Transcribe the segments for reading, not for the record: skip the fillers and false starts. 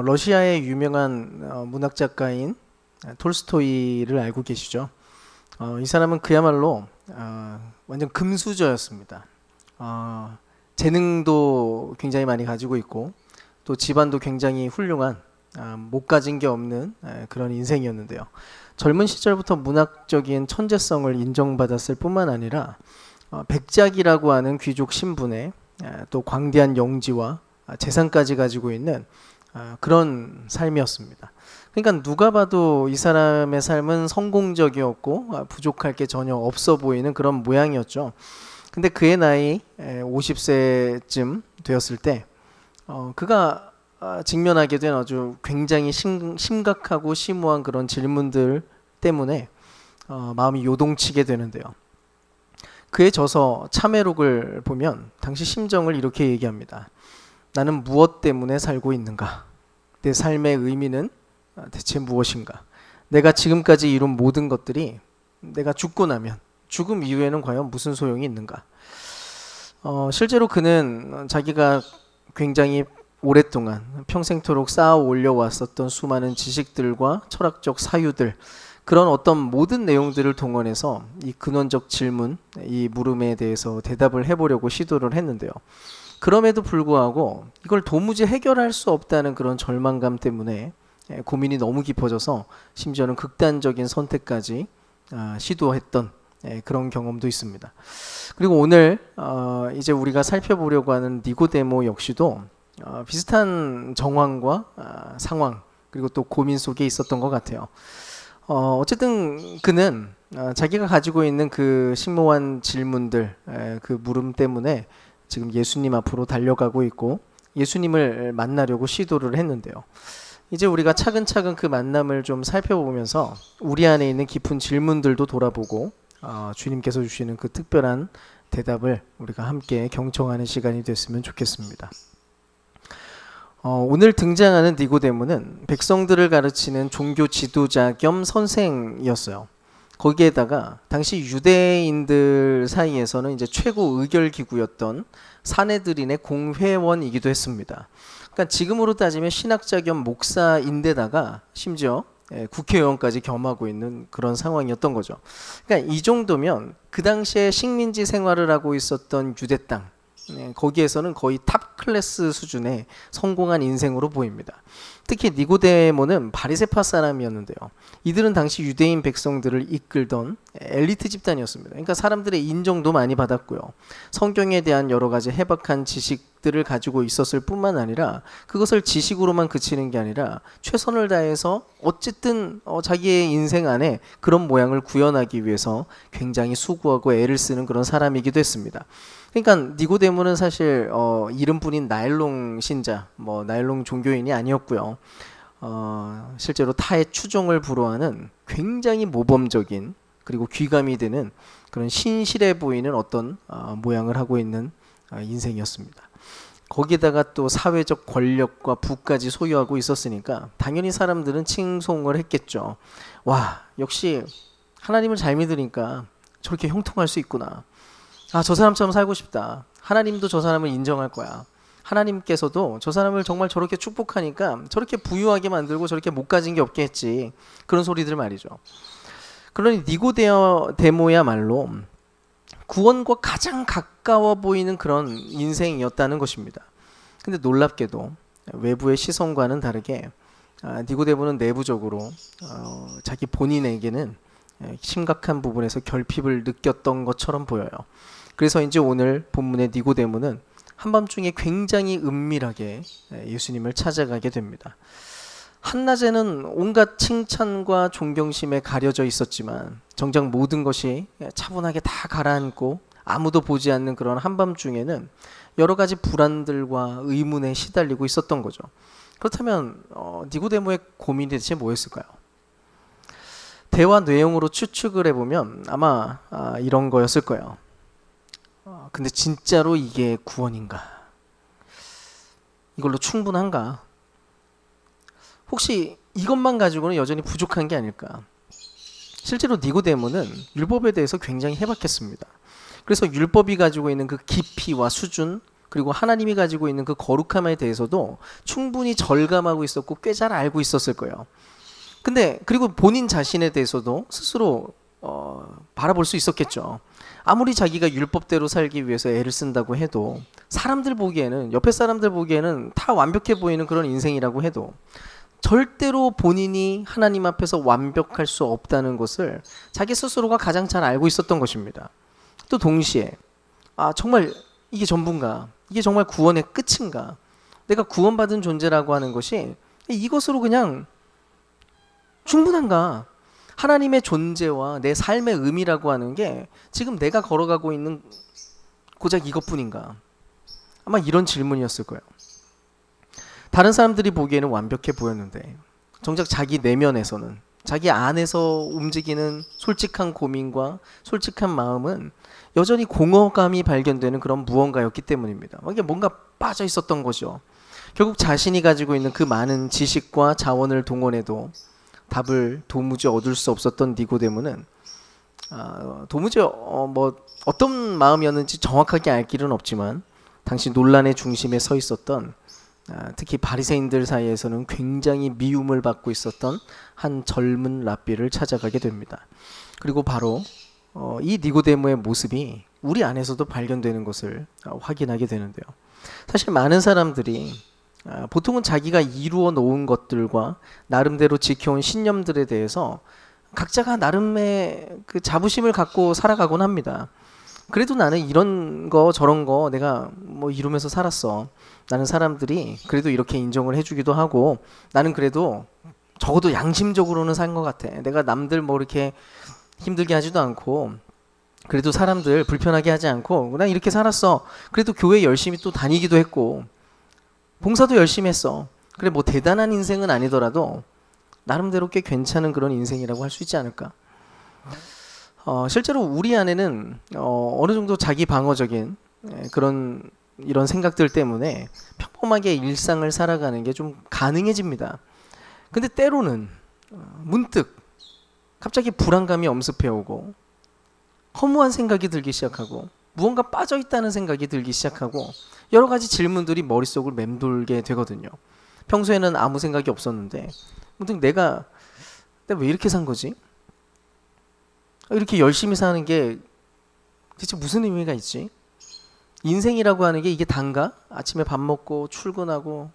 러시아의 유명한 문학 작가인 톨스토이를 알고 계시죠? 이 사람은 그야말로 완전 금수저였습니다. 재능도 굉장히 많이 가지고 있고 또 집안도 굉장히 훌륭한 못 가진 게 없는 그런 인생이었는데요. 젊은 시절부터 문학적인 천재성을 인정받았을 뿐만 아니라 백작이라고 하는 귀족 신분에 또 광대한 영지와 재산까지 가지고 있는 그런 삶이었습니다. 그러니까 누가 봐도 이 사람의 삶은 성공적이었고 부족할 게 전혀 없어 보이는 그런 모양이었죠. 근데 그의 나이 50세쯤 되었을 때 그가 직면하게 된 아주 굉장히 심각하고 심오한 그런 질문들 때문에 마음이 요동치게 되는데요. 그의 저서 참회록을 보면 당시 심정을 이렇게 얘기합니다. 나는 무엇 때문에 살고 있는가? 내 삶의 의미는 대체 무엇인가? 내가 지금까지 이룬 모든 것들이 내가 죽고 나면 죽음 이후에는 과연 무슨 소용이 있는가? 실제로 그는 자기가 굉장히 오랫동안 평생토록 쌓아 올려왔었던 수많은 지식들과 철학적 사유들, 그런 어떤 모든 내용들을 동원해서 이 근원적 질문, 이 물음에 대해서 대답을 해보려고 시도를 했는데요. 그럼에도 불구하고 이걸 도무지 해결할 수 없다는 그런 절망감 때문에 고민이 너무 깊어져서 심지어는 극단적인 선택까지 시도했던 그런 경험도 있습니다. 그리고 오늘 이제 우리가 살펴보려고 하는 니고데모 역시도 비슷한 정황과 상황 그리고 또 고민 속에 있었던 것 같아요. 어쨌든 그는 자기가 가지고 있는 그 심오한 질문들, 그 물음 때문에 지금 예수님 앞으로 달려가고 있고 예수님을 만나려고 시도를 했는데요. 이제 우리가 차근차근 그 만남을 좀 살펴보면서 우리 안에 있는 깊은 질문들도 돌아보고 주님께서 주시는 그 특별한 대답을 우리가 함께 경청하는 시간이 됐으면 좋겠습니다. 오늘 등장하는 니고데모는 백성들을 가르치는 종교 지도자 겸 선생이었어요. 거기에다가 당시 유대인들 사이에서는 이제 최고 의결 기구였던 사네드린의 공회원이기도 했습니다. 그러니까 지금으로 따지면 신학자 겸 목사인데다가 심지어 국회의원까지 겸하고 있는 그런 상황이었던 거죠. 그러니까 이 정도면 그 당시에 식민지 생활을 하고 있었던 유대 땅, 거기에서는 거의 탑 클래스 수준의 성공한 인생으로 보입니다. 특히 니고데모는 바리새파 사람이었는데요. 이들은 당시 유대인 백성들을 이끌던 엘리트 집단이었습니다. 그러니까 사람들의 인정도 많이 받았고요. 성경에 대한 여러 가지 해박한 지식들을 가지고 있었을 뿐만 아니라 그것을 지식으로만 그치는 게 아니라 최선을 다해서 어쨌든 자기의 인생 안에 그런 모양을 구현하기 위해서 굉장히 수고하고 애를 쓰는 그런 사람이기도 했습니다. 그러니까 니고데모는 사실 이름뿐인 나일론 신자, 나일론 종교인이 아니었고요. 실제로 타의 추종을 불허하는 굉장히 모범적인 그리고 귀감이 되는 그런 신실해 보이는 어떤 모양을 하고 있는 인생이었습니다. 거기에다가 또 사회적 권력과 부까지 소유하고 있었으니까 당연히 사람들은 칭송을 했겠죠. 와, 역시 하나님을 잘 믿으니까 저렇게 형통할 수 있구나. 저 사람처럼 살고 싶다. 하나님도 저 사람을 인정할 거야. 하나님께서도 저 사람을 정말 저렇게 축복하니까 저렇게 부유하게 만들고 저렇게 못 가진 게 없게 했지. 그런 소리들 말이죠. 그러니 니고데모야말로 구원과 가장 가까워 보이는 그런 인생이었다는 것입니다. 근데 놀랍게도 외부의 시선과는 다르게 니고데모는 내부적으로 자기 본인에게는 심각한 부분에서 결핍을 느꼈던 것처럼 보여요. 그래서 이제 오늘 본문의 니고데모는 한밤중에 굉장히 은밀하게 예수님을 찾아가게 됩니다. 한낮에는 온갖 칭찬과 존경심에 가려져 있었지만 정작 모든 것이 차분하게 다 가라앉고 아무도 보지 않는 그런 한밤중에는 여러 가지 불안들과 의문에 시달리고 있었던 거죠. 그렇다면 니고데모의 고민이 대체 뭐였을까요? 대화 내용으로 추측을 해보면 아마 이런 거였을 거예요. 근데 진짜로 이게 구원인가? 이걸로 충분한가? 혹시 이것만 가지고는 여전히 부족한 게 아닐까? 실제로 니고데모는 율법에 대해서 굉장히 해박했습니다. 그래서 율법이 가지고 있는 그 깊이와 수준, 그리고 하나님이 가지고 있는 그 거룩함에 대해서도 충분히 절감하고 있었고 꽤 잘 알고 있었을 거예요. 근데 그리고 본인 자신에 대해서도 스스로 바라볼 수 있었겠죠. 아무리 자기가 율법대로 살기 위해서 애를 쓴다고 해도 사람들 보기에는, 옆에 사람들 보기에는 다 완벽해 보이는 그런 인생이라고 해도 절대로 본인이 하나님 앞에서 완벽할 수 없다는 것을 자기 스스로가 가장 잘 알고 있었던 것입니다. 또 동시에 정말 이게 전부인가? 이게 정말 구원의 끝인가? 내가 구원받은 존재라고 하는 것이 이것으로 그냥 충분한가? 하나님의 존재와 내 삶의 의미라고 하는 게 지금 내가 걸어가고 있는 고작 이것뿐인가? 아마 이런 질문이었을 거예요. 다른 사람들이 보기에는 완벽해 보였는데 정작 자기 내면에서는, 자기 안에서 움직이는 솔직한 고민과 솔직한 마음은 여전히 공허감이 발견되는 그런 무언가였기 때문입니다. 이게 뭔가 빠져 있었던 거죠. 결국 자신이 가지고 있는 그 많은 지식과 자원을 동원해도 답을 도무지 얻을 수 없었던 니고데모는 도무지 어떤 마음이었는지 정확하게 알 길은 없지만 당시 논란의 중심에 서 있었던, 특히 바리새인들 사이에서는 굉장히 미움을 받고 있었던 한 젊은 랍비를 찾아가게 됩니다. 그리고 바로 이 니고데모의 모습이 우리 안에서도 발견되는 것을 확인하게 되는데요. 사실 많은 사람들이 보통은 자기가 이루어 놓은 것들과 나름대로 지켜온 신념들에 대해서 각자가 나름의 그 자부심을 갖고 살아가곤 합니다. 그래도 나는 이런 거 저런 거 내가 이루면서 살았어. 나는 사람들이 그래도 이렇게 인정을 해주기도 하고, 나는 그래도 적어도 양심적으로는 산 것 같아. 내가 남들 이렇게 힘들게 하지도 않고, 그래도 사람들 불편하게 하지 않고 난 이렇게 살았어. 그래도 교회 열심히 또 다니기도 했고 봉사도 열심히 했어. 그래 대단한 인생은 아니더라도 나름대로 꽤 괜찮은 그런 인생이라고 할 수 있지 않을까. 실제로 우리 안에는 어느 정도 자기 방어적인 이런 생각들 때문에 평범하게 일상을 살아가는 게 좀 가능해집니다. 근데 때로는 문득 갑자기 불안감이 엄습해 오고 허무한 생각이 들기 시작하고 무언가 빠져있다는 생각이 들기 시작하고 여러 가지 질문들이 머릿속을 맴돌게 되거든요. 평소에는 아무 생각이 없었는데 문득 내가 왜 이렇게 산 거지? 이렇게 열심히 사는 게 대체 무슨 의미가 있지? 인생이라고 하는 게 이게 단가? 아침에 밥 먹고 출근하고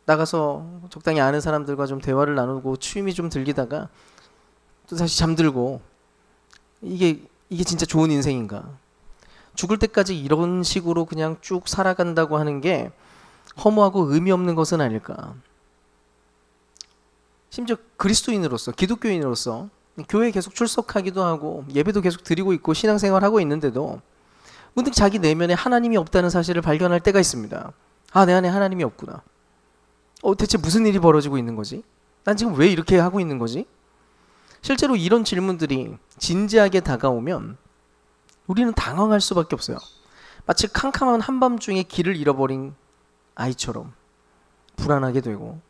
나가서 적당히 아는 사람들과 좀 대화를 나누고 취미 좀 즐기다가 또 다시 잠들고, 이게 진짜 좋은 인생인가? 죽을 때까지 이런 식으로 그냥 쭉 살아간다고 하는 게 허무하고 의미 없는 것은 아닐까? 심지어 그리스도인으로서, 기독교인으로서 교회에 계속 출석하기도 하고 예배도 계속 드리고 있고 신앙생활하고 있는데도 문득 자기 내면에 하나님이 없다는 사실을 발견할 때가 있습니다. 내 안에 하나님이 없구나. 대체 무슨 일이 벌어지고 있는 거지? 난 지금 왜 이렇게 하고 있는 거지? 실제로 이런 질문들이 진지하게 다가오면 우리는 당황할 수밖에 없어요. 마치 캄캄한 한밤중에 길을 잃어버린 아이처럼 불안하게 되고,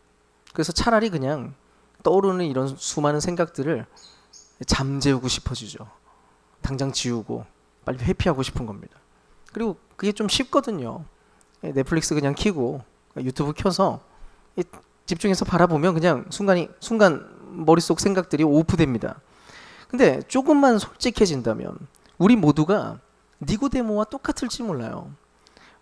그래서 차라리 그냥 떠오르는 이런 수많은 생각들을 잠재우고 싶어지죠. 당장 지우고 빨리 회피하고 싶은 겁니다. 그리고 그게 좀 쉽거든요. 넷플릭스 그냥 켜고 유튜브 켜서 집중해서 바라보면 그냥 순간 머릿속 생각들이 오프됩니다. 근데 조금만 솔직해진다면 우리 모두가 니고데모와 똑같을지 몰라요.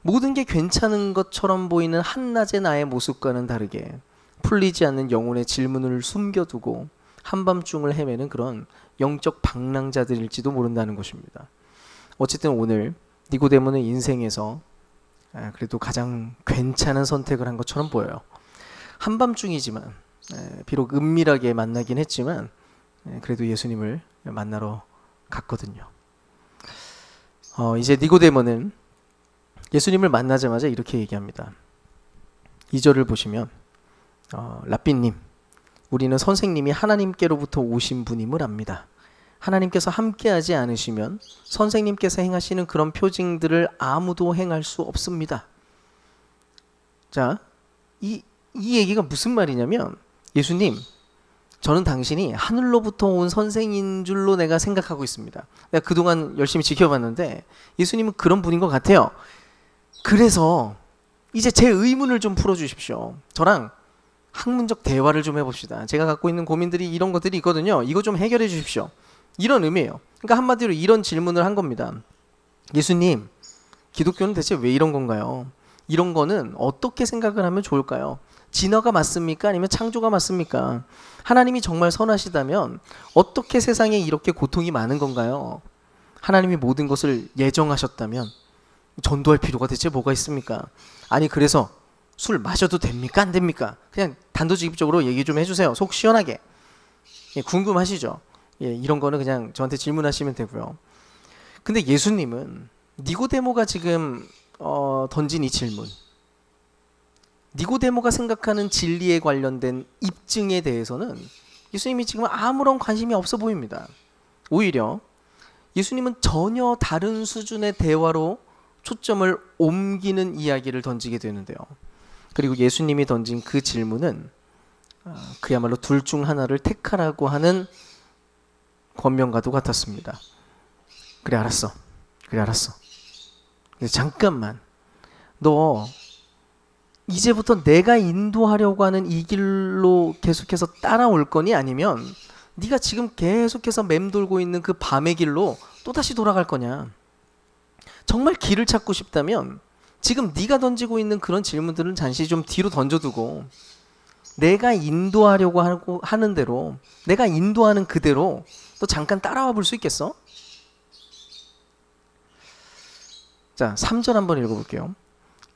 모든 게 괜찮은 것처럼 보이는 한낮의 나의 모습과는 다르게 풀리지 않는 영혼의 질문을 숨겨두고 한밤중을 헤매는 그런 영적 방랑자들일지도 모른다는 것입니다. 어쨌든 오늘 니고데모는 인생에서 그래도 가장 괜찮은 선택을 한 것처럼 보여요. 한밤중이지만 비록 은밀하게 만나긴 했지만 그래도 예수님을 만나러 갔거든요. 이제 니고데모는 예수님을 만나자마자 이렇게 얘기합니다. 2절을 보시면 랍비님, 우리는 선생님이 하나님께로부터 오신 분임을 압니다. 하나님께서 함께하지 않으시면 선생님께서 행하시는 그런 표징들을 아무도 행할 수 없습니다. 자, 이 얘기가 무슨 말이냐면, 예수님, 저는 당신이 하늘로부터 온 선생인 줄로 내가 생각하고 있습니다. 내가 그동안 열심히 지켜봤는데 예수님은 그런 분인 것 같아요. 그래서 이제 제 의문을 좀 풀어주십시오. 저랑 학문적 대화를 좀 해봅시다. 제가 갖고 있는 고민들이 이런 것들이 있거든요. 이거 좀 해결해 주십시오. 이런 의미예요. 그러니까 한마디로 이런 질문을 한 겁니다. 예수님, 기독교는 대체 왜 이런 건가요? 이런 거는 어떻게 생각을 하면 좋을까요? 진화가 맞습니까? 아니면 창조가 맞습니까? 하나님이 정말 선하시다면 어떻게 세상에 이렇게 고통이 많은 건가요? 하나님이 모든 것을 예정하셨다면 전도할 필요가 대체 뭐가 있습니까? 아니 그래서 술 마셔도 됩니까? 안 됩니까? 그냥 단도직입적으로 얘기 좀 해주세요. 속 시원하게. 예, 궁금하시죠? 예, 이런 거는 그냥 저한테 질문하시면 되고요. 근데 예수님은 니고데모가 지금 던진 이 질문, 니고데모가 생각하는 진리에 관련된 입증에 대해서는 예수님이 지금 아무런 관심이 없어 보입니다. 오히려 예수님은 전혀 다른 수준의 대화로 초점을 옮기는 이야기를 던지게 되는데요. 그리고 예수님이 던진 그 질문은 그야말로 둘 중 하나를 택하라고 하는 권면과도 같았습니다. 그래 알았어. 그래 알았어. 근데 잠깐만. 너 이제부터 내가 인도하려고 하는 이 길로 계속해서 따라올 거니? 아니면 네가 지금 계속해서 맴돌고 있는 그 밤의 길로 또다시 돌아갈 거냐? 정말 길을 찾고 싶다면 지금 네가 던지고 있는 그런 질문들은 잠시 좀 뒤로 던져두고 내가 인도하려고 하는 대로, 내가 인도하는 그대로 너 잠깐 따라와 볼 수 있겠어? 자, 3절 한번 읽어볼게요.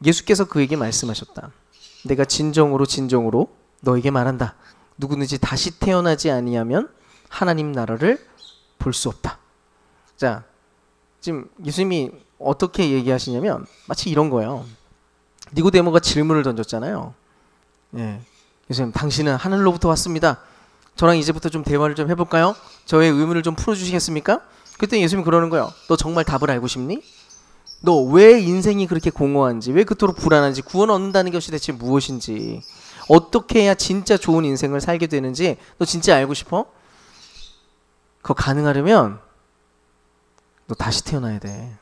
예수께서 그에게 말씀하셨다. 내가 진정으로 진정으로 너에게 말한다. 누구든지 다시 태어나지 아니하면 하나님 나라를 볼 수 없다. 자, 지금 예수님이 어떻게 얘기하시냐면 마치 이런 거예요. 니고데모가 질문을 던졌잖아요. 예, 예수님, 당신은 하늘로부터 왔습니다. 저랑 이제부터 좀 대화를 좀 해볼까요? 저의 의문을 좀 풀어주시겠습니까? 그때 예수님이 그러는 거예요. 너 정말 답을 알고 싶니? 너 왜 인생이 그렇게 공허한지, 왜 그토록 불안한지, 구원 얻는다는 것이 대체 무엇인지, 어떻게 해야 진짜 좋은 인생을 살게 되는지 너 진짜 알고 싶어? 그거 가능하려면 너 다시 태어나야 돼.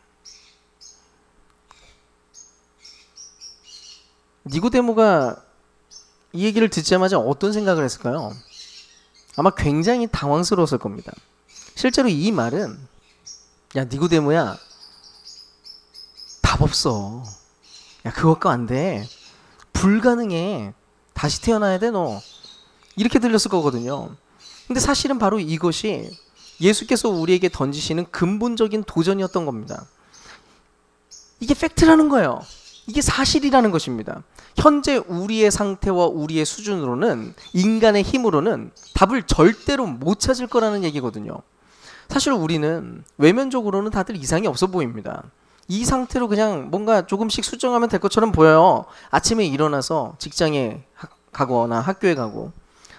니고데모가 이 얘기를 듣자마자 어떤 생각을 했을까요? 아마 굉장히 당황스러웠을 겁니다. 실제로 이 말은 야 니고데모야 답 없어. 야 그것과 안 돼. 불가능해. 다시 태어나야 돼 너. 이렇게 들렸을 거거든요. 근데 사실은 바로 이것이 예수께서 우리에게 던지시는 근본적인 도전이었던 겁니다. 이게 팩트라는 거예요. 이게 사실이라는 것입니다. 현재 우리의 상태와 우리의 수준으로는, 인간의 힘으로는 답을 절대로 못 찾을 거라는 얘기거든요. 사실 우리는 외면적으로는 다들 이상이 없어 보입니다. 이 상태로 그냥 뭔가 조금씩 수정하면 될 것처럼 보여요. 아침에 일어나서 직장에 가거나 학교에 가고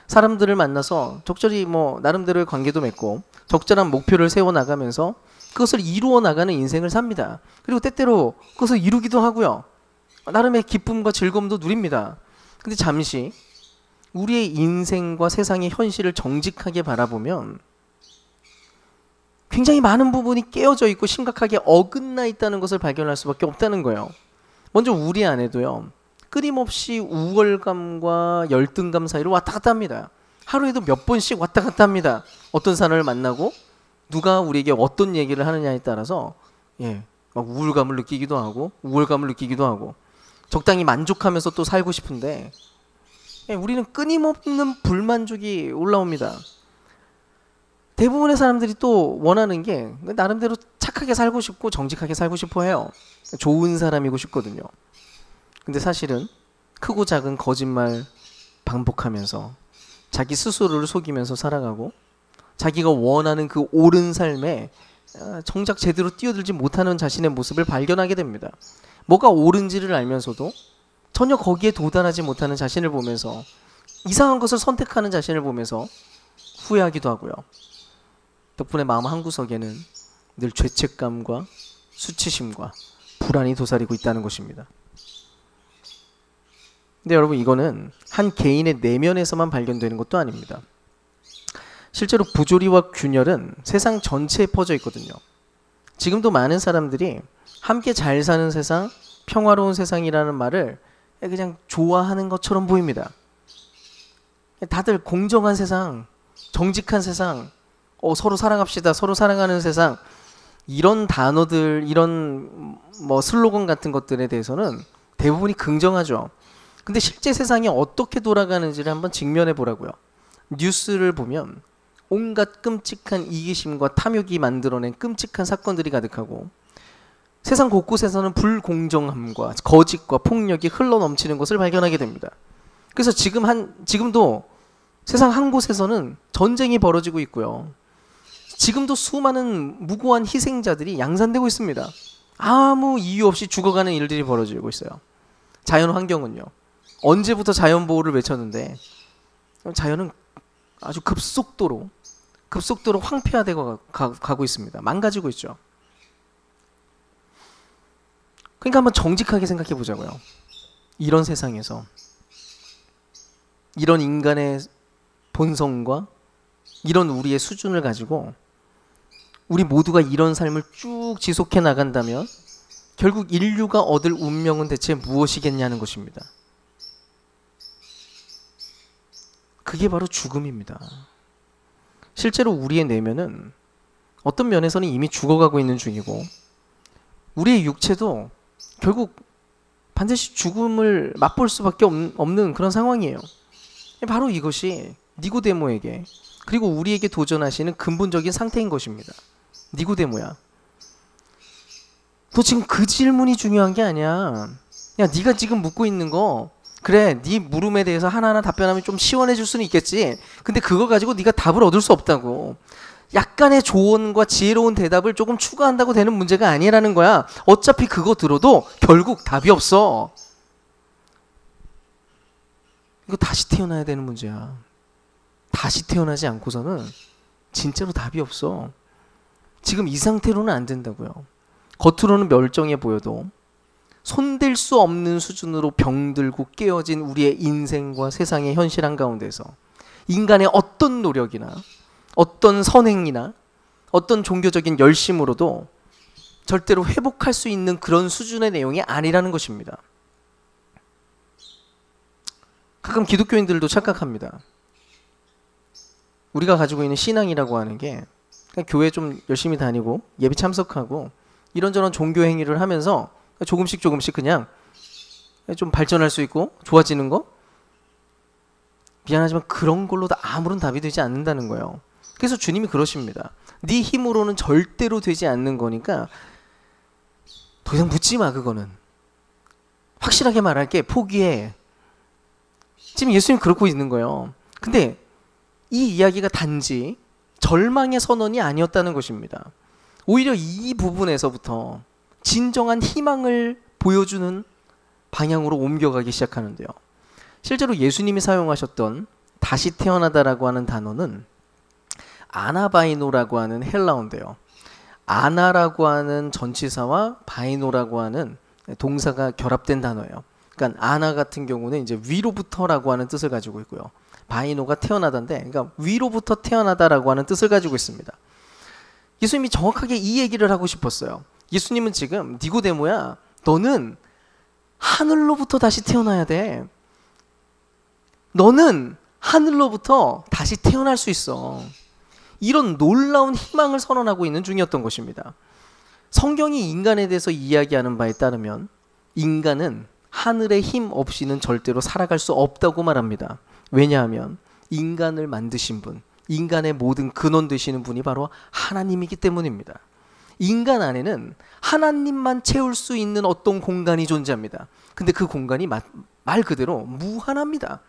사람들을 만나서 적절히 뭐 나름대로의 관계도 맺고 적절한 목표를 세워나가면서 그것을 이루어 나가는 인생을 삽니다. 그리고 때때로 그것을 이루기도 하고요. 나름의 기쁨과 즐거움도 누립니다. 근데 잠시 우리의 인생과 세상의 현실을 정직하게 바라보면 굉장히 많은 부분이 깨어져 있고 심각하게 어긋나 있다는 것을 발견할 수밖에 없다는 거예요. 먼저 우리 안에도요. 끊임없이 우월감과 열등감 사이로 왔다 갔다 합니다. 하루에도 몇 번씩 왔다 갔다 합니다. 어떤 사람을 만나고 누가 우리에게 어떤 얘기를 하느냐에 따라서 막 우울감을 느끼기도 하고 우월감을 느끼기도 하고 적당히 만족하면서 또 살고 싶은데 우리는 끊임없는 불만족이 올라옵니다. 대부분의 사람들이 또 원하는 게 나름대로 착하게 살고 싶고 정직하게 살고 싶어 해요. 좋은 사람이고 싶거든요. 근데 사실은 크고 작은 거짓말 반복하면서 자기 스스로를 속이면서 살아가고 자기가 원하는 그 옳은 삶에 정작 제대로 뛰어들지 못하는 자신의 모습을 발견하게 됩니다. 뭐가 옳은지를 알면서도 전혀 거기에 도달하지 못하는 자신을 보면서 이상한 것을 선택하는 자신을 보면서 후회하기도 하고요. 덕분에 마음 한구석에는 늘 죄책감과 수치심과 불안이 도사리고 있다는 것입니다. 근데 여러분 이거는 한 개인의 내면에서만 발견되는 것도 아닙니다. 실제로 부조리와 균열은 세상 전체에 퍼져 있거든요. 지금도 많은 사람들이 함께 잘 사는 세상, 평화로운 세상이라는 말을 그냥 좋아하는 것처럼 보입니다. 다들 공정한 세상, 정직한 세상, 서로 사랑합시다, 서로 사랑하는 세상, 이런 단어들, 이런 뭐 슬로건 같은 것들에 대해서는 대부분이 긍정하죠. 근데 실제 세상이 어떻게 돌아가는지를 한번 직면해 보라고요. 뉴스를 보면 온갖 끔찍한 이기심과 탐욕이 만들어낸 끔찍한 사건들이 가득하고, 세상 곳곳에서는 불공정함과 거짓과 폭력이 흘러넘치는 것을 발견하게 됩니다. 그래서 지금도 세상 한 곳에서는 전쟁이 벌어지고 있고요. 지금도 수많은 무고한 희생자들이 양산되고 있습니다. 아무 이유 없이 죽어가는 일들이 벌어지고 있어요. 자연 환경은요. 언제부터 자연 보호를 외쳤는데 자연은 아주 급속도로 황폐화되고 가고 있습니다. 망가지고 있죠. 그러니까 한번 정직하게 생각해 보자고요. 이런 세상에서 이런 인간의 본성과 이런 우리의 수준을 가지고 우리 모두가 이런 삶을 쭉 지속해 나간다면 결국 인류가 얻을 운명은 대체 무엇이겠냐는 것입니다. 그게 바로 죽음입니다. 실제로 우리의 내면은 어떤 면에서는 이미 죽어가고 있는 중이고, 우리의 육체도 결국 반드시 죽음을 맛볼 수밖에 없는 그런 상황이에요. 바로 이것이 니고데모에게, 그리고 우리에게 도전하시는 근본적인 상태인 것입니다. 니고데모야, 너 지금 그 질문이 중요한 게 아니야. 야, 네가 지금 묻고 있는 거, 그래, 네 물음에 대해서 하나하나 답변하면 좀 시원해질 수는 있겠지. 근데 그거 가지고 네가 답을 얻을 수 없다고. 약간의 조언과 지혜로운 대답을 조금 추가한다고 되는 문제가 아니라는 거야. 어차피 그거 들어도 결국 답이 없어. 이거 다시 태어나야 되는 문제야. 다시 태어나지 않고서는 진짜로 답이 없어. 지금 이 상태로는 안 된다고요. 겉으로는 멀쩡해 보여도 손댈 수 없는 수준으로 병들고 깨어진 우리의 인생과 세상의 현실 한가운데서 인간의 어떤 노력이나 어떤 선행이나 어떤 종교적인 열심으로도 절대로 회복할 수 있는 그런 수준의 내용이 아니라는 것입니다. 가끔 기독교인들도 착각합니다. 우리가 가지고 있는 신앙이라고 하는 게 그냥 교회 좀 열심히 다니고 예배 참석하고 이런저런 종교 행위를 하면서 조금씩 그냥 좀 발전할 수 있고 좋아지는 거? 미안하지만 그런 걸로도 아무런 답이 되지 않는다는 거예요. 그래서 주님이 그러십니다. 네 힘으로는 절대로 되지 않는 거니까 더 이상 묻지 마. 그거는 확실하게 말할게. 포기해. 지금 예수님 그러고 있는 거예요. 근데 이 이야기가 단지 절망의 선언이 아니었다는 것입니다. 오히려 이 부분에서부터 진정한 희망을 보여주는 방향으로 옮겨가기 시작하는데요. 실제로 예수님이 사용하셨던 다시 태어나다라고 하는 단어는 아나바이노라고 하는 헬라어인데요. 아나라고 하는 전치사와 바이노라고 하는 동사가 결합된 단어예요. 그러니까 아나 같은 경우는 이제 위로부터라고 하는 뜻을 가지고 있고요. 바이노가 태어나다인데, 그러니까 위로부터 태어나다라고 하는 뜻을 가지고 있습니다. 예수님이 정확하게 이 얘기를 하고 싶었어요. 예수님은 지금 니고데모야, 너는 하늘로부터 다시 태어나야 돼. 너는 하늘로부터 다시 태어날 수 있어. 이런 놀라운 희망을 선언하고 있는 중이었던 것입니다. 성경이 인간에 대해서 이야기하는 바에 따르면 인간은 하늘의 힘 없이는 절대로 살아갈 수 없다고 말합니다. 왜냐하면 인간을 만드신 분, 인간의 모든 근원 되시는 분이 바로 하나님이기 때문입니다. 인간 안에는 하나님만 채울 수 있는 어떤 공간이 존재합니다. 근데 그 공간이 말 그대로 무한합니다.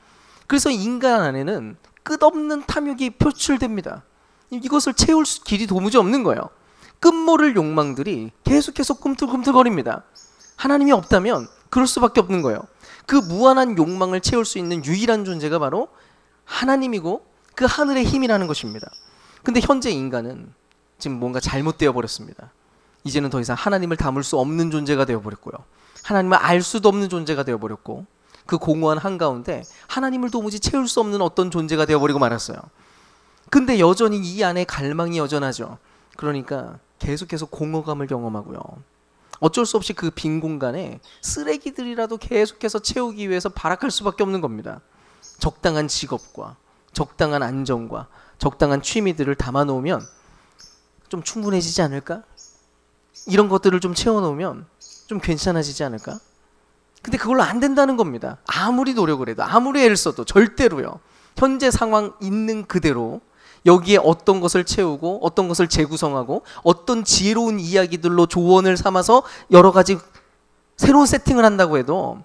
그래서 인간 안에는 끝없는 탐욕이 표출됩니다. 이것을 채울 길이 도무지 없는 거예요. 끝모를 욕망들이 계속해서 꿈틀꿈틀거립니다. 하나님이 없다면 그럴 수밖에 없는 거예요. 그 무한한 욕망을 채울 수 있는 유일한 존재가 바로 하나님이고 그 하늘의 힘이라는 것입니다. 근데 현재 인간은 지금 뭔가 잘못되어 버렸습니다. 이제는 더 이상 하나님을 담을 수 없는 존재가 되어버렸고요. 하나님을 알 수도 없는 존재가 되어버렸고, 그 공허한 한가운데 하나님을 도무지 채울 수 없는 어떤 존재가 되어버리고 말았어요. 근데 여전히 이 안에 갈망이 여전하죠. 그러니까 계속해서 공허감을 경험하고요. 어쩔 수 없이 그 빈 공간에 쓰레기들이라도 계속해서 채우기 위해서 발악할 수밖에 없는 겁니다. 적당한 직업과 적당한 안정과 적당한 취미들을 담아놓으면 좀 충분해지지 않을까? 이런 것들을 좀 채워놓으면 좀 괜찮아지지 않을까? 근데 그걸로 안 된다는 겁니다. 아무리 노력을 해도, 아무리 애를 써도 절대로요. 현재 상황 있는 그대로 여기에 어떤 것을 채우고 어떤 것을 재구성하고 어떤 지혜로운 이야기들로 조언을 삼아서 여러 가지 새로운 세팅을 한다고 해도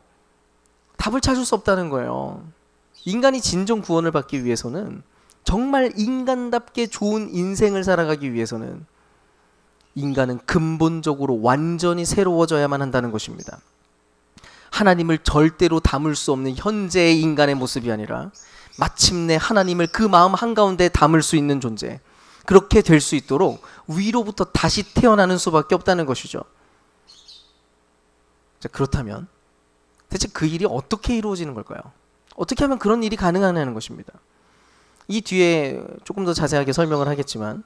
답을 찾을 수 없다는 거예요. 인간이 진정 구원을 받기 위해서는, 정말 인간답게 좋은 인생을 살아가기 위해서는 인간은 근본적으로 완전히 새로워져야만 한다는 것입니다. 하나님을 절대로 담을 수 없는 현재의 인간의 모습이 아니라 마침내 하나님을 그 마음 한가운데 담을 수 있는 존재, 그렇게 될 수 있도록 위로부터 다시 태어나는 수밖에 없다는 것이죠. 자, 그렇다면 대체 그 일이 어떻게 이루어지는 걸까요? 어떻게 하면 그런 일이 가능하냐는 것입니다. 이 뒤에 조금 더 자세하게 설명을 하겠지만,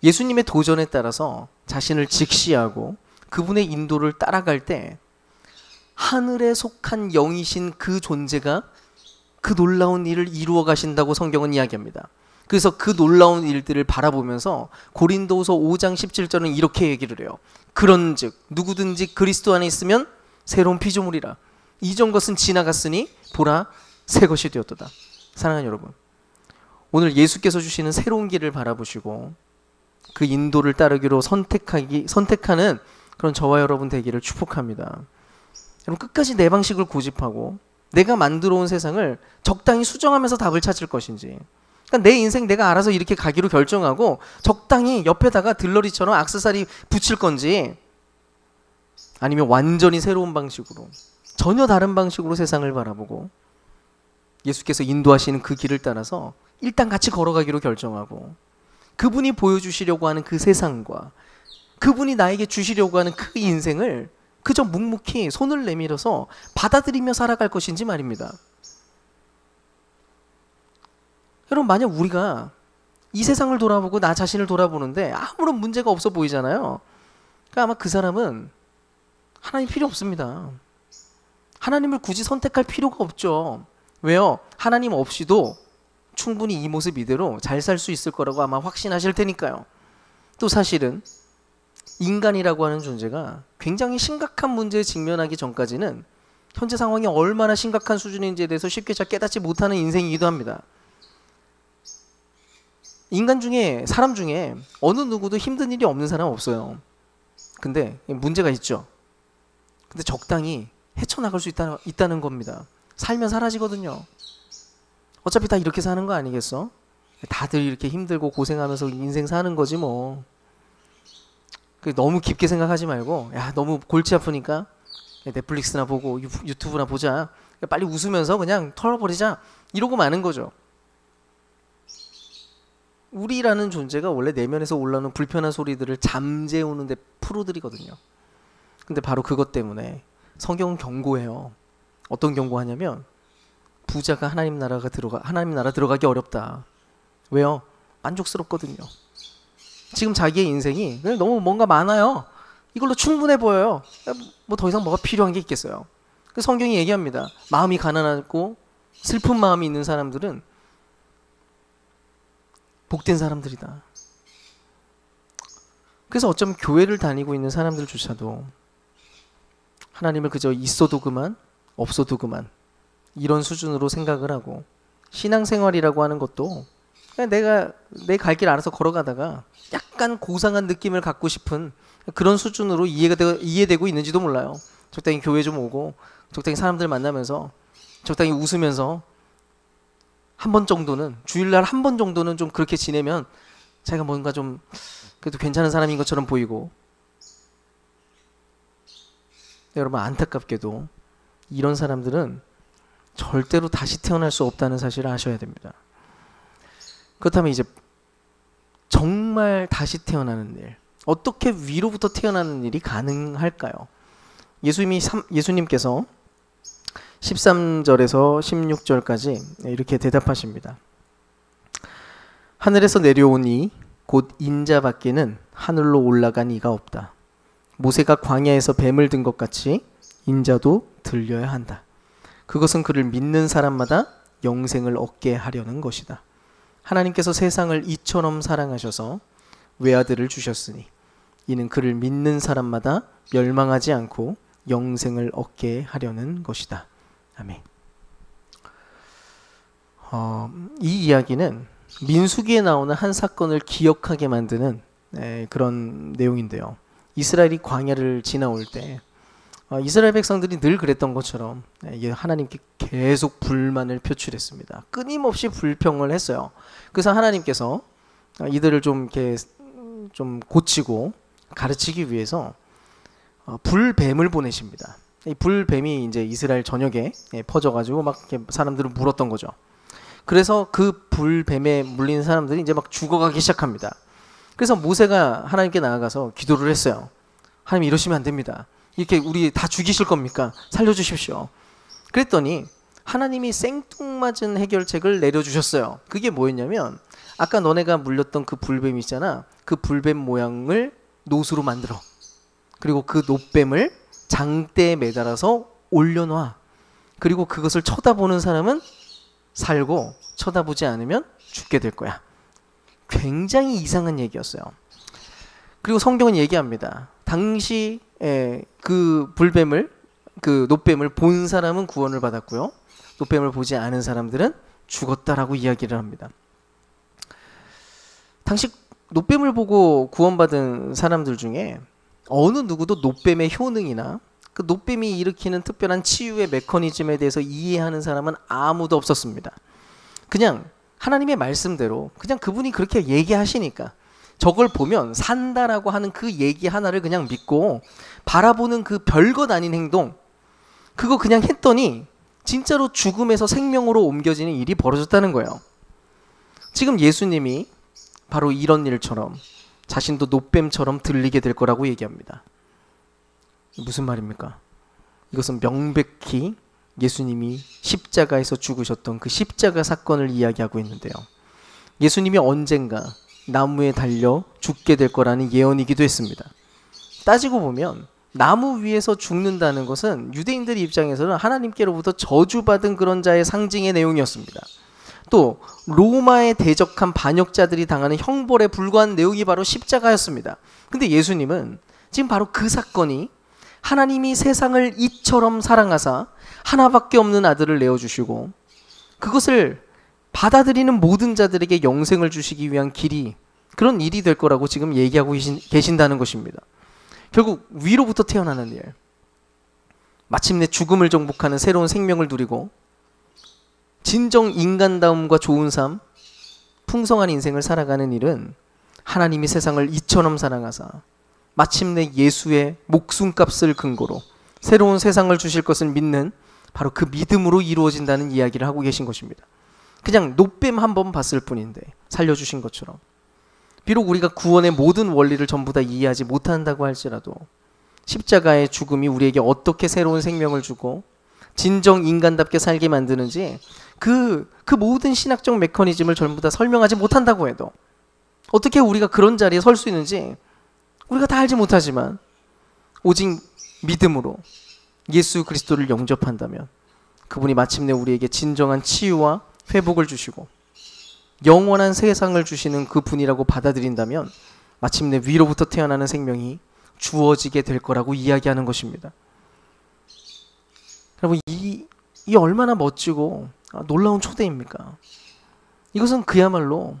예수님의 도전에 따라서 자신을 직시하고 그분의 인도를 따라갈 때 하늘에 속한 영이신 그 존재가 그 놀라운 일을 이루어 가신다고 성경은 이야기합니다. 그래서 그 놀라운 일들을 바라보면서 고린도후서 5장 17절은 이렇게 얘기를 해요. 그런즉 누구든지 그리스도 안에 있으면 새로운 피조물이라. 이전 것은 지나갔으니 보라 새 것이 되었도다. 사랑하는 여러분, 오늘 예수께서 주시는 새로운 길을 바라보시고 그 인도를 따르기로 선택하는 그런 저와 여러분 되기를 축복합니다. 여러분, 끝까지 내 방식을 고집하고 내가 만들어 온 세상을 적당히 수정하면서 답을 찾을 것인지, 그러니까 내 인생 내가 알아서 이렇게 가기로 결정하고 적당히 옆에다가 들러리처럼 액세서리 붙일 건지, 아니면 완전히 새로운 방식으로, 전혀 다른 방식으로 세상을 바라보고 예수께서 인도하시는 그 길을 따라서 일단 같이 걸어가기로 결정하고, 그분이 보여주시려고 하는 그 세상과 그분이 나에게 주시려고 하는 그 인생을 그저 묵묵히 손을 내밀어서 받아들이며 살아갈 것인지 말입니다. 여러분, 만약 우리가 이 세상을 돌아보고 나 자신을 돌아보는데 아무런 문제가 없어 보이잖아요. 그러니까 아마 그 사람은 하나님 필요 없습니다. 하나님을 굳이 선택할 필요가 없죠. 왜요? 하나님 없이도 충분히 이 모습 이대로 잘 살 수 있을 거라고 아마 확신하실 테니까요. 또 사실은 인간이라고 하는 존재가 굉장히 심각한 문제에 직면하기 전까지는 현재 상황이 얼마나 심각한 수준인지에 대해서 쉽게 잘 깨닫지 못하는 인생이기도 합니다. 인간 중에, 사람 중에 어느 누구도 힘든 일이 없는 사람 없어요. 근데 문제가 있죠. 근데 적당히 헤쳐나갈 수 있다는 겁니다. 살면 사라지거든요. 어차피 다 이렇게 사는 거 아니겠어? 다들 이렇게 힘들고 고생하면서 인생 사는 거지 뭐. 너무 깊게 생각하지 말고, 야, 너무 골치 아프니까 넷플릭스나 보고 유튜브나 보자, 빨리 웃으면서 그냥 털어버리자, 이러고 마는 거죠. 우리라는 존재가 원래 내면에서 올라오는 불편한 소리들을 잠재우는 데 프로들이거든요. 근데 바로 그것 때문에 성경은 경고해요. 어떤 경고하냐면, 부자가 하나님 나라 들어가기 어렵다. 왜요? 만족스럽거든요. 지금 자기의 인생이 너무 뭔가 많아요. 이걸로 충분해 보여요. 뭐 더 이상 뭐가 필요한 게 있겠어요. 성경이 얘기합니다. 마음이 가난하고 슬픈 마음이 있는 사람들은 복된 사람들이다. 그래서 어쩌면 교회를 다니고 있는 사람들조차도 하나님을 그저 있어도 그만, 없어도 그만, 이런 수준으로 생각을 하고, 신앙생활이라고 하는 것도 그냥 내가 내 갈 길 알아서 걸어가다가 약간 고상한 느낌을 갖고 싶은 그런 수준으로 이해되고 있는지도 몰라요. 적당히 교회 좀 오고 적당히 사람들 만나면서 적당히 웃으면서 한 번 정도는, 주일날 한 번 정도는 좀 그렇게 지내면 자기가 뭔가 좀 그래도 괜찮은 사람인 것처럼 보이고. 여러분, 안타깝게도 이런 사람들은 절대로 다시 태어날 수 없다는 사실을 아셔야 됩니다. 그렇다면 이제 정말 다시 태어나는 일, 어떻게 위로부터 태어나는 일이 가능할까요? 예수님께서 13절에서 16절까지 이렇게 대답하십니다. 하늘에서 내려온 이 곧 인자밖에는 하늘로 올라간 이가 없다. 모세가 광야에서 뱀을 든 것 같이 인자도 들려야 한다. 그것은 그를 믿는 사람마다 영생을 얻게 하려는 것이다. 하나님께서 세상을 이처럼 사랑하셔서 외아들을 주셨으니 이는 그를 믿는 사람마다 멸망하지 않고 영생을 얻게 하려는 것이다. 아멘. 이 이야기는 민수기에 나오는 한 사건을 기억하게 만드는 그런 내용인데요. 이스라엘이 광야를 지나올 때 이스라엘 백성들이 늘 그랬던 것처럼 하나님께 계속 불만을 표출했습니다. 끊임없이 불평을 했어요. 그래서 하나님께서 이들을 좀 이렇게 좀 고치고 가르치기 위해서 불뱀을 보내십니다. 이 불뱀이 이제 이스라엘 전역에 퍼져가지고 막 이렇게 사람들을 물었던 거죠. 그래서 그 불뱀에 물린 사람들이 이제 막 죽어가기 시작합니다. 그래서 모세가 하나님께 나아가서 기도를 했어요. 하나님, 이러시면 안 됩니다. 이렇게 우리 다 죽이실 겁니까? 살려주십시오. 그랬더니 하나님이 생뚱맞은 해결책을 내려주셨어요. 그게 뭐였냐면, 아까 너네가 물렸던 그 불뱀 있잖아. 그 불뱀 모양을 노수로 만들어. 그리고 그 노뱀을 장대에 매달아서 올려놔. 그리고 그것을 쳐다보는 사람은 살고 쳐다보지 않으면 죽게 될 거야. 굉장히 이상한 얘기였어요. 그리고 성경은 얘기합니다. 당시 그 불뱀을, 그 노뱀을 본 사람은 구원을 받았고요. 노뱀을 보지 않은 사람들은 죽었다라고 이야기를 합니다. 당시 노뱀을 보고 구원받은 사람들 중에 어느 누구도 노뱀의 효능이나 그 노뱀이 일으키는 특별한 치유의 메커니즘에 대해서 이해하는 사람은 아무도 없었습니다. 그냥 하나님의 말씀대로 그냥 그분이 그렇게 얘기하시니까 저걸 보면 산다라고 하는 그 얘기 하나를 그냥 믿고 바라보는 그 별것 아닌 행동, 그거 그냥 했더니 진짜로 죽음에서 생명으로 옮겨지는 일이 벌어졌다는 거예요. 지금 예수님이 바로 이런 일처럼 자신도 노뱀처럼 들리게 될 거라고 얘기합니다. 무슨 말입니까? 이것은 명백히 예수님이 십자가에서 죽으셨던 그 십자가 사건을 이야기하고 있는데요. 예수님이 언젠가 나무에 달려 죽게 될 거라는 예언이기도 했습니다. 따지고 보면 나무 위에서 죽는다는 것은 유대인들 입장에서는 하나님께로부터 저주받은 그런 자의 상징의 내용이었습니다. 또 로마에 대적한 반역자들이 당하는 형벌에 불과한 내용이 바로 십자가였습니다. 근데 예수님은 지금 바로 그 사건이 하나님이 세상을 이처럼 사랑하사 하나밖에 없는 아들을 내어주시고 그것을 받아들이는 모든 자들에게 영생을 주시기 위한 길이, 그런 일이 될 거라고 지금 얘기하고 계신다는 것입니다. 결국 위로부터 태어나는 일, 마침내 죽음을 정복하는 새로운 생명을 누리고 진정 인간다움과 좋은 삶, 풍성한 인생을 살아가는 일은 하나님이 세상을 이처럼 사랑하사 마침내 예수의 목숨값을 근거로 새로운 세상을 주실 것을 믿는 바로 그 믿음으로 이루어진다는 이야기를 하고 계신 것입니다. 그냥 노뱀 한 번 봤을 뿐인데 살려주신 것처럼, 비록 우리가 구원의 모든 원리를 전부 다 이해하지 못한다고 할지라도 십자가의 죽음이 우리에게 어떻게 새로운 생명을 주고 진정 인간답게 살게 만드는지 그 모든 신학적 메커니즘을 전부 다 설명하지 못한다고 해도 어떻게 우리가 그런 자리에 설 수 있는지 우리가 다 알지 못하지만 오직 믿음으로 예수 그리스도를 영접한다면 그분이 마침내 우리에게 진정한 치유와 회복을 주시고 영원한 세상을 주시는 그분이라고 받아들인다면 마침내 위로부터 태어나는 생명이 주어지게 될 거라고 이야기하는 것입니다. 여러분, 이 얼마나 멋지고 놀라운 초대입니까? 이것은 그야말로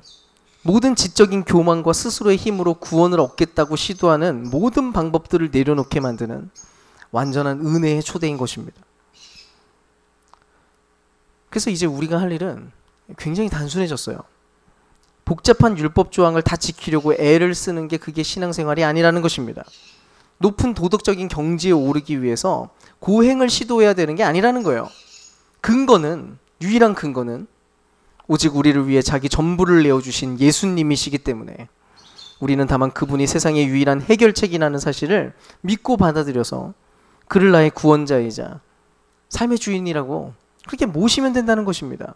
모든 지적인 교만과 스스로의 힘으로 구원을 얻겠다고 시도하는 모든 방법들을 내려놓게 만드는 완전한 은혜의 초대인 것입니다. 그래서 이제 우리가 할 일은 굉장히 단순해졌어요. 복잡한 율법 조항을 다 지키려고 애를 쓰는 게 그게 신앙생활이 아니라는 것입니다. 높은 도덕적인 경지에 오르기 위해서 고행을 시도해야 되는 게 아니라는 거예요. 유일한 근거는 오직 우리를 위해 자기 전부를 내어주신 예수님이시기 때문에 우리는 다만 그분이 세상의 유일한 해결책이라는 사실을 믿고 받아들여서 그를 나의 구원자이자 삶의 주인이라고 그렇게 모시면 된다는 것입니다.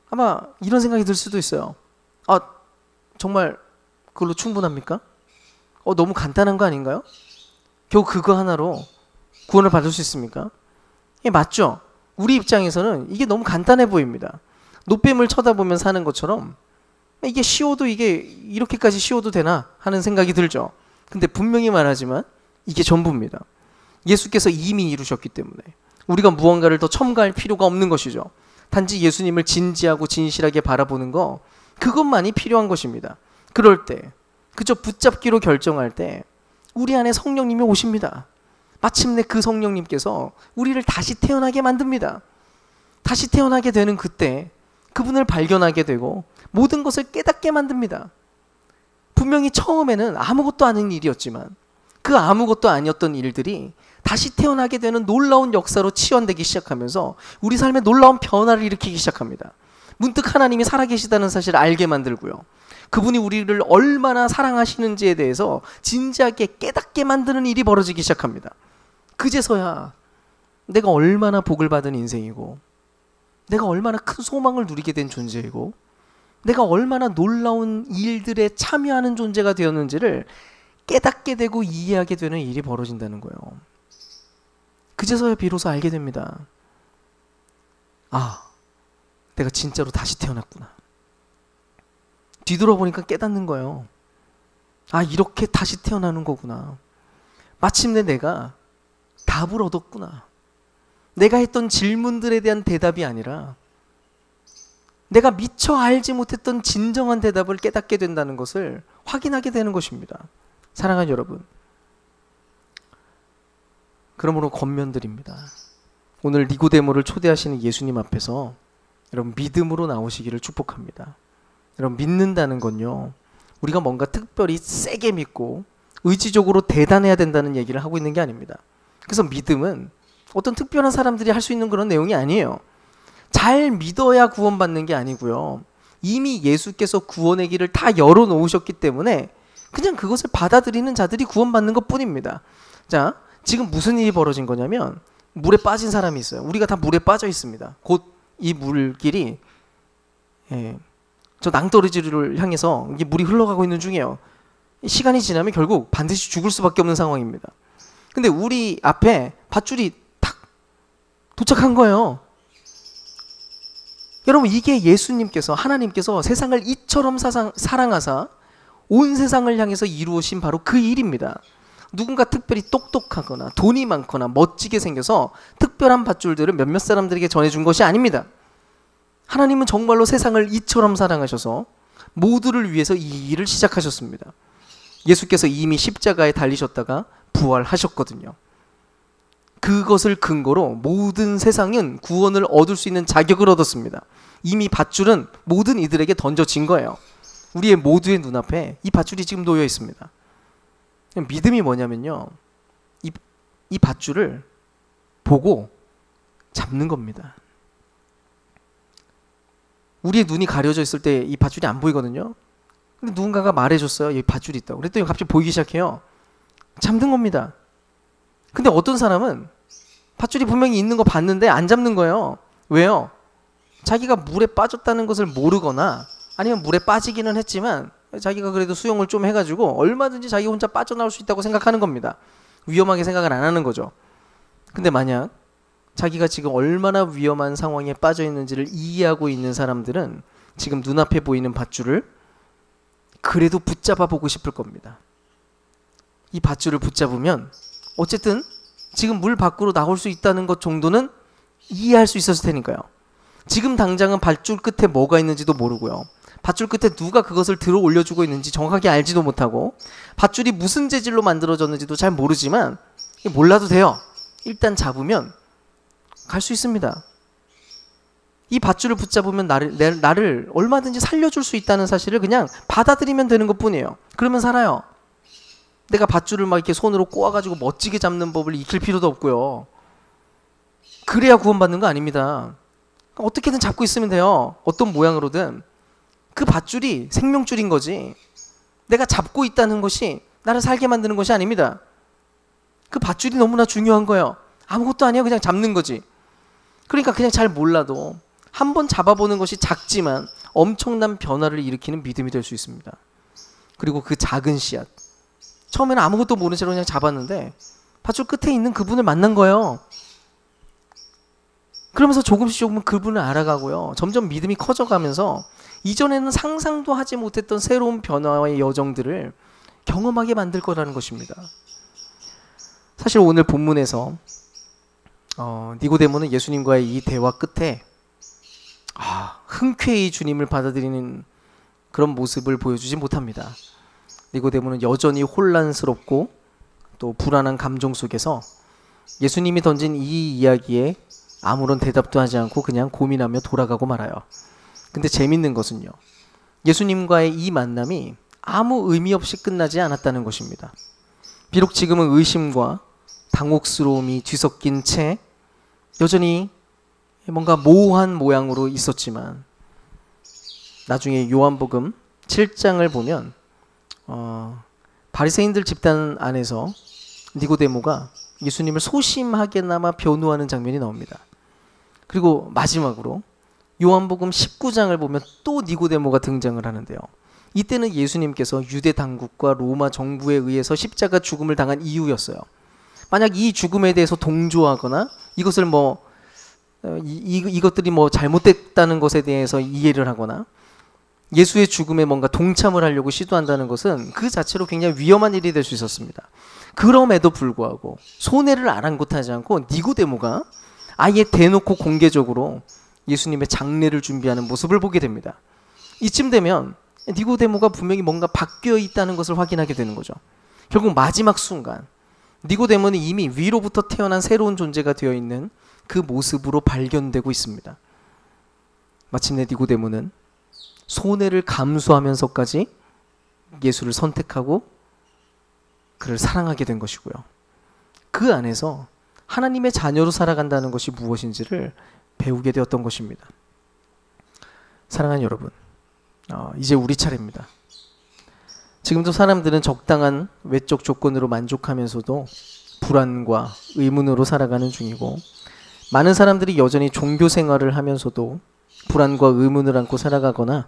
아마 이런 생각이 들 수도 있어요. 정말 그걸로 충분합니까? 너무 간단한 거 아닌가요? 겨우 그거 하나로 구원을 받을 수 있습니까? 예, 맞죠? 우리 입장에서는 이게 너무 간단해 보입니다. 노뱀을 쳐다보면 사는 것처럼 이게 쉬워도 이게 이렇게까지 쉬워도 되나 하는 생각이 들죠. 근데 분명히 말하지만 이게 전부입니다. 예수께서 이미 이루셨기 때문에 우리가 무언가를 더 첨가할 필요가 없는 것이죠. 단지 예수님을 진지하고 진실하게 바라보는 거, 그것만이 필요한 것입니다. 그럴 때, 그저 붙잡기로 결정할 때 우리 안에 성령님이 오십니다. 마침내 그 성령님께서 우리를 다시 태어나게 만듭니다. 다시 태어나게 되는 그때 그분을 발견하게 되고 모든 것을 깨닫게 만듭니다. 분명히 처음에는 아무것도 아닌 일이었지만 그 아무것도 아니었던 일들이 다시 태어나게 되는 놀라운 역사로 치환되기 시작하면서 우리 삶에 놀라운 변화를 일으키기 시작합니다. 문득 하나님이 살아계시다는 사실을 알게 만들고요. 그분이 우리를 얼마나 사랑하시는지에 대해서 진지하게 깨닫게 만드는 일이 벌어지기 시작합니다. 그제서야 내가 얼마나 복을 받은 인생이고, 내가 얼마나 큰 소망을 누리게 된 존재이고, 내가 얼마나 놀라운 일들에 참여하는 존재가 되었는지를 깨닫게 되고 이해하게 되는 일이 벌어진다는 거예요. 그제서야 비로소 알게 됩니다. 아, 내가 진짜로 다시 태어났구나. 뒤돌아보니까 깨닫는 거예요. 아, 이렇게 다시 태어나는 거구나. 마침내 내가 답을 얻었구나. 내가 했던 질문들에 대한 대답이 아니라 내가 미처 알지 못했던 진정한 대답을 깨닫게 된다는 것을 확인하게 되는 것입니다. 사랑하는 여러분, 그러므로 권면드립니다. 오늘 니고데모를 초대하시는 예수님 앞에서 여러분 믿음으로 나오시기를 축복합니다. 여러분, 믿는다는 건요, 우리가 뭔가 특별히 세게 믿고 의지적으로 대단해야 된다는 얘기를 하고 있는 게 아닙니다. 그래서 믿음은 어떤 특별한 사람들이 할 수 있는 그런 내용이 아니에요. 잘 믿어야 구원받는 게 아니고요, 이미 예수께서 구원의 길을 다 열어놓으셨기 때문에 그냥 그것을 받아들이는 자들이 구원받는 것 뿐입니다. 자, 지금 무슨 일이 벌어진 거냐면 물에 빠진 사람이 있어요. 우리가 다 물에 빠져 있습니다. 곧 이 물길이 저 낭떠러지를 향해서 이게 물이 흘러가고 있는 중이에요. 시간이 지나면 결국 반드시 죽을 수밖에 없는 상황입니다. 근데 우리 앞에 밧줄이 탁 도착한 거예요. 여러분, 이게 예수님께서, 하나님께서 세상을 이처럼 사랑하사 온 세상을 향해서 이루어진 바로 그 일입니다. 누군가 특별히 똑똑하거나 돈이 많거나 멋지게 생겨서 특별한 밧줄들을 몇몇 사람들에게 전해준 것이 아닙니다. 하나님은 정말로 세상을 이처럼 사랑하셔서 모두를 위해서 이 일을 시작하셨습니다. 예수께서 이미 십자가에 달리셨다가 부활하셨거든요. 그것을 근거로 모든 세상은 구원을 얻을 수 있는 자격을 얻었습니다. 이미 밧줄은 모든 이들에게 던져진 거예요. 우리의 모두의 눈앞에 이 밧줄이 지금 놓여 있습니다. 믿음이 뭐냐면요, 이 밧줄을 보고 잡는 겁니다. 우리의 눈이 가려져 있을 때 이 밧줄이 안 보이거든요. 근데 누군가가 말해줬어요. 여기 밧줄이 있다고. 그랬더니 갑자기 보이기 시작해요. 잡는 겁니다. 근데 어떤 사람은 밧줄이 분명히 있는 거 봤는데 안 잡는 거예요. 왜요? 자기가 물에 빠졌다는 것을 모르거나 아니면 물에 빠지기는 했지만 자기가 그래도 수영을 좀 해가지고 얼마든지 자기 혼자 빠져나올 수 있다고 생각하는 겁니다. 위험하게 생각을 안 하는 거죠. 근데 만약 자기가 지금 얼마나 위험한 상황에 빠져 있는지를 이해하고 있는 사람들은 지금 눈앞에 보이는 밧줄을 그래도 붙잡아 보고 싶을 겁니다. 이 밧줄을 붙잡으면 어쨌든 지금 물 밖으로 나올 수 있다는 것 정도는 이해할 수 있었을 테니까요. 지금 당장은 밧줄 끝에 뭐가 있는지도 모르고요, 밧줄 끝에 누가 그것을 들어 올려주고 있는지 정확하게 알지도 못하고 밧줄이 무슨 재질로 만들어졌는지도 잘 모르지만 몰라도 돼요. 일단 잡으면 갈 수 있습니다. 이 밧줄을 붙잡으면 나를 얼마든지 살려줄 수 있다는 사실을 그냥 받아들이면 되는 것뿐이에요. 그러면 살아요. 내가 밧줄을 막 이렇게 손으로 꼬아가지고 멋지게 잡는 법을 익힐 필요도 없고요. 그래야 구원받는 거 아닙니다. 어떻게든 잡고 있으면 돼요. 어떤 모양으로든. 그 밧줄이 생명줄인 거지, 내가 잡고 있다는 것이 나를 살게 만드는 것이 아닙니다. 그 밧줄이 너무나 중요한 거예요. 아무것도 아니야. 그냥 잡는 거지. 그러니까 그냥 잘 몰라도 한번 잡아보는 것이 작지만 엄청난 변화를 일으키는 믿음이 될 수 있습니다. 그리고 그 작은 씨앗, 처음에는 아무것도 모르는 채로 그냥 잡았는데 밧줄 끝에 있는 그분을 만난 거예요. 그러면서 조금씩 조금 그분을 알아가고요. 점점 믿음이 커져가면서 이전에는 상상도 하지 못했던 새로운 변화의 여정들을 경험하게 만들 거라는 것입니다. 사실 오늘 본문에서 니고데모는 예수님과의 이 대화 끝에 흔쾌히 주님을 받아들이는 그런 모습을 보여주지 못합니다. 니고데모는 여전히 혼란스럽고 또 불안한 감정 속에서 예수님이 던진 이 이야기에 아무런 대답도 하지 않고 그냥 고민하며 돌아가고 말아요. 근데 재밌는 것은요, 예수님과의 이 만남이 아무 의미 없이 끝나지 않았다는 것입니다. 비록 지금은 의심과 당혹스러움이 뒤섞인 채 여전히 뭔가 모호한 모양으로 있었지만 나중에 요한복음 7장을 보면 바리새인들 집단 안에서 니고데모가 예수님을 소심하게나마 변호하는 장면이 나옵니다. 그리고 마지막으로 요한복음 19장을 보면 또 니고데모가 등장을 하는데요. 이때는 예수님께서 유대 당국과 로마 정부에 의해서 십자가 죽음을 당한 이유였어요. 만약 이 죽음에 대해서 동조하거나 이것을 이것들이 잘못됐다는 것에 대해서 이해를 하거나 예수의 죽음에 뭔가 동참을 하려고 시도한다는 것은 그 자체로 굉장히 위험한 일이 될 수 있었습니다. 그럼에도 불구하고 손해를 아랑곳하지 않고 니고데모가 아예 대놓고 공개적으로 예수님의 장례를 준비하는 모습을 보게 됩니다. 이쯤 되면 니고데모가 분명히 뭔가 바뀌어 있다는 것을 확인하게 되는 거죠. 결국 마지막 순간 니고데모는 이미 위로부터 태어난 새로운 존재가 되어 있는 그 모습으로 발견되고 있습니다. 마침내 니고데모는 손해를 감수하면서까지 예수를 선택하고 그를 사랑하게 된 것이고요. 그 안에서 하나님의 자녀로 살아간다는 것이 무엇인지를 배우게 되었던 것입니다. 사랑하는 여러분, 이제 우리 차례입니다. 지금도 사람들은 적당한 외적 조건으로 만족하면서도 불안과 의문으로 살아가는 중이고, 많은 사람들이 여전히 종교 생활을 하면서도 불안과 의문을 안고 살아가거나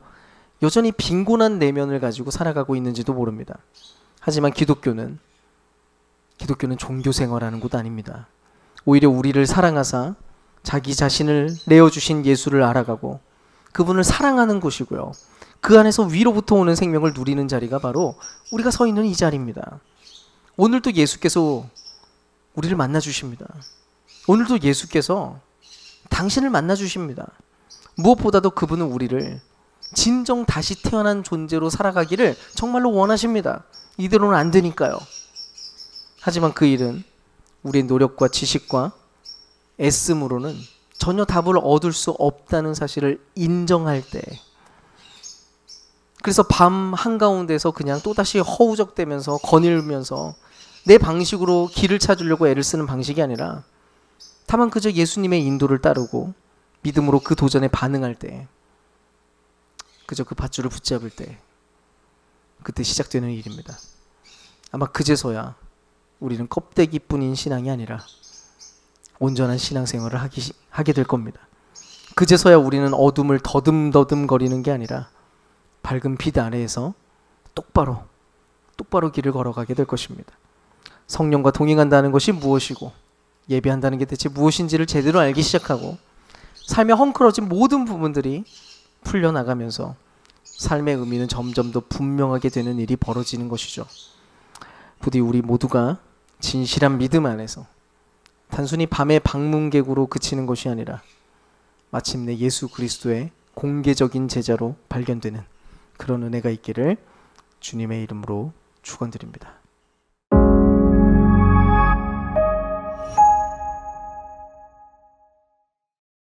여전히 빈곤한 내면을 가지고 살아가고 있는지도 모릅니다. 하지만 기독교는 종교 생활하는 곳 아닙니다. 오히려 우리를 사랑하사 자기 자신을 내어주신 예수를 알아가고 그분을 사랑하는 곳이고요. 그 안에서 위로부터 오는 생명을 누리는 자리가 바로 우리가 서 있는 이 자리입니다. 오늘도 예수께서 우리를 만나주십니다. 오늘도 예수께서 당신을 만나주십니다. 무엇보다도 그분은 우리를 진정 다시 태어난 존재로 살아가기를 정말로 원하십니다. 이대로는 안 되니까요. 하지만 그 일은 우리의 노력과 지식과 애씀으로는 전혀 답을 얻을 수 없다는 사실을 인정할 때, 그래서 밤 한가운데서 그냥 또다시 허우적대면서 거닐면서 내 방식으로 길을 찾으려고 애를 쓰는 방식이 아니라 다만 그저 예수님의 인도를 따르고 믿음으로 그 도전에 반응할 때, 그저 그 밧줄을 붙잡을 때, 그때 시작되는 일입니다. 아마 그제서야 우리는 껍데기뿐인 신앙이 아니라 온전한 신앙생활을 하게 될 겁니다. 그제서야 우리는 어둠을 더듬더듬거리는 게 아니라 밝은 빛 아래에서 똑바로 길을 걸어가게 될 것입니다. 성령과 동행한다는 것이 무엇이고 예배한다는 게 대체 무엇인지를 제대로 알기 시작하고 삶에 헝클어진 모든 부분들이 풀려나가면서 삶의 의미는 점점 더 분명하게 되는 일이 벌어지는 것이죠. 부디 우리 모두가 진실한 믿음 안에서 단순히 밤의 방문객으로 그치는 것이 아니라 마침내 예수 그리스도의 공개적인 제자로 발견되는 그런 은혜가 있기를 주님의 이름으로 축원드립니다.